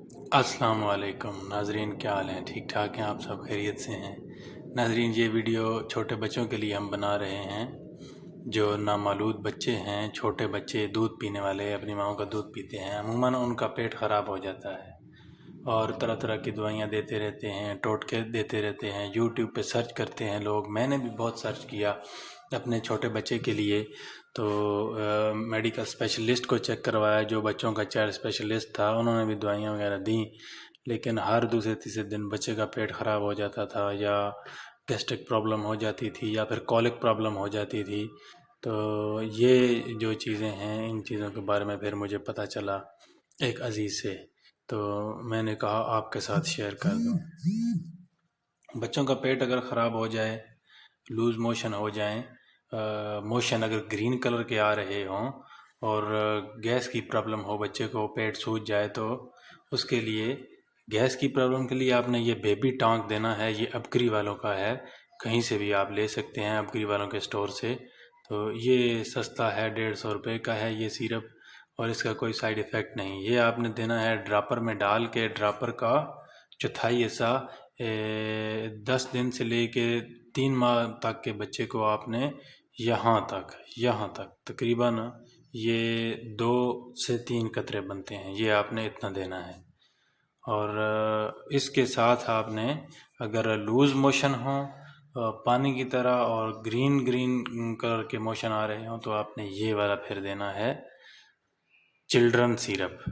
السلام علیکم ناظرین، کیا حال ہیں؟ ٹھیک ٹھاک ہیں؟ آپ سب خیریت سے ہیں؟ ناظرین، یہ ویڈیو چھوٹے بچوں کے لیے ہم بنا رہے ہیں جو نامولود بچے ہیں، چھوٹے بچے دودھ پینے والے، اپنی ماؤں کا دودھ پیتے ہیں، عموماً ان کا پیٹ خراب ہو جاتا ہے اور طرح طرح کی دوائیاں دیتے رہتے ہیں، ٹوٹکے دیتے رہتے ہیں، یوٹیوب پہ سرچ کرتے ہیں لوگ۔ میں نے بھی بہت سرچ کیا اپنے چھوٹے بچے کے لیے، تو میڈیکل اسپیشلسٹ کو چیک کروایا، جو بچوں کا چائلڈ اسپیشلسٹ تھا، انہوں نے بھی دوائیاں وغیرہ دیں، لیکن ہر دوسرے تیسرے دن بچے کا پیٹ خراب ہو جاتا تھا، یا گیسٹرک پرابلم ہو جاتی تھی، یا پھر کولک پرابلم ہو جاتی تھی۔ تو یہ جو چیزیں ہیں، ان چیزوں کے بارے میں پھر مجھے پتہ چلا ایک عزیز سے، تو میں نے کہا آپ کے ساتھ شیئر کر دوں۔ بچوں کا پیٹ اگر خراب ہو جائے، لوز موشن ہو جائیں، موشن اگر گرین کلر کے آ رہے ہوں اور گیس کی پرابلم ہو، بچے کو پیٹ سوج جائے، تو اس کے لیے گیس کی پرابلم کے لیے آپ نے یہ بیبی ٹانک دینا ہے۔ یہ ابکری والوں کا ہے، کہیں سے بھی آپ لے سکتے ہیں، ابکری والوں کے سٹور سے۔ تو یہ سستا ہے، 150 روپے کا ہے یہ سیرپ، اور اس کا کوئی سائیڈ ایفیکٹ نہیں۔ یہ آپ نے دینا ہے ڈراپر میں ڈال کے، ڈراپر کا چوتھائی حصہ 10 دن سے لے کے 3 ماہ تک کے بچے کو آپ نے یہاں تک تقریباً یہ 2 سے 3 قطرے بنتے ہیں، یہ آپ نے اتنا دینا ہے۔ اور اس کے ساتھ آپ نے اگر لوز موشن ہوں پانی کی طرح اور گرین کلر کے موشن آ رہے ہوں، تو آپ نے یہ والا پھر دینا ہے چلڈرن سیرپ۔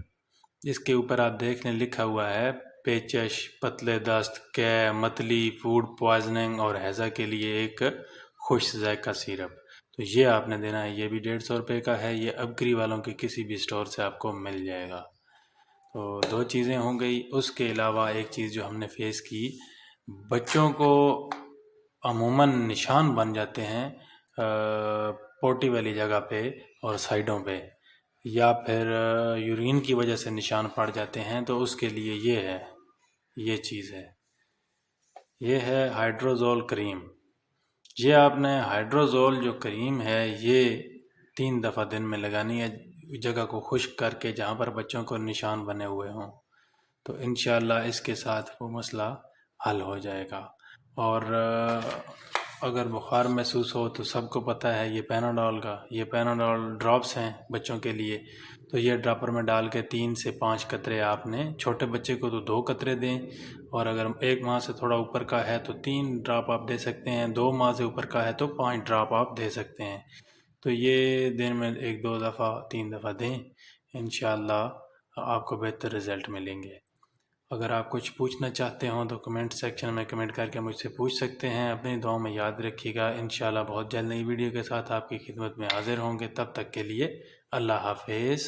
اس کے اوپر آپ دیکھ لیں لکھا ہوا ہے پیچش، پتلے دست، متلی، فوڈ پوائزننگ اور ہیضہ کے لیے ایک خوش ذائقہ سیرپ۔ تو یہ آپ نے دینا ہے، یہ بھی 150 روپے کا ہے، یہ ابکری والوں کے کسی بھی سٹور سے آپ کو مل جائے گا۔ تو 2 چیزیں ہوں گئی۔ اس کے علاوہ ایک چیز جو ہم نے فیس کی، بچوں کو عموماً نشان بن جاتے ہیں پوٹی والی جگہ پہ اور سائیڈوں پہ، یا پھر یورین کی وجہ سے نشان پڑ جاتے ہیں، تو اس کے لیے یہ چیز ہے، یہ ہے ہائیڈروزول کریم۔ یہ آپ نے ہائیڈروزول جو کریم ہے، یہ 3 دفعہ دن میں لگانی ہے، جگہ کو خشک کر کے جہاں پر بچوں کو نشان بنے ہوئے ہوں، تو انشاءاللہ اس کے ساتھ وہ مسئلہ حل ہو جائے گا۔ اور اگر بخار محسوس ہو تو سب کو پتہ ہے یہ پیناڈول ڈراپس ہیں بچوں کے لیے، تو یہ ڈراپر میں ڈال کے 3 سے 5 قطرے آپ نے، چھوٹے بچے کو تو 2 قطرے دیں، اور اگر 1 ماہ سے تھوڑا اوپر کا ہے تو 3 ڈراپ آپ دے سکتے ہیں، 2 ماہ سے اوپر کا ہے تو 5 ڈراپ آپ دے سکتے ہیں۔ تو یہ دن میں 1-2 دفعہ 3 دفعہ دیں، انشاءاللہ آپ کو بہتر رزلٹ ملیں گے۔ اگر آپ کچھ پوچھنا چاہتے ہوں تو کمنٹ سیکشن میں کمنٹ کر کے مجھ سے پوچھ سکتے ہیں۔ اپنی دعاؤں میں یاد رکھیے گا، انشاءاللہ بہت جلد نئی ویڈیو کے ساتھ آپ کی خدمت میں حاضر ہوں گے۔ تب تک کے لیے اللہ حافظ۔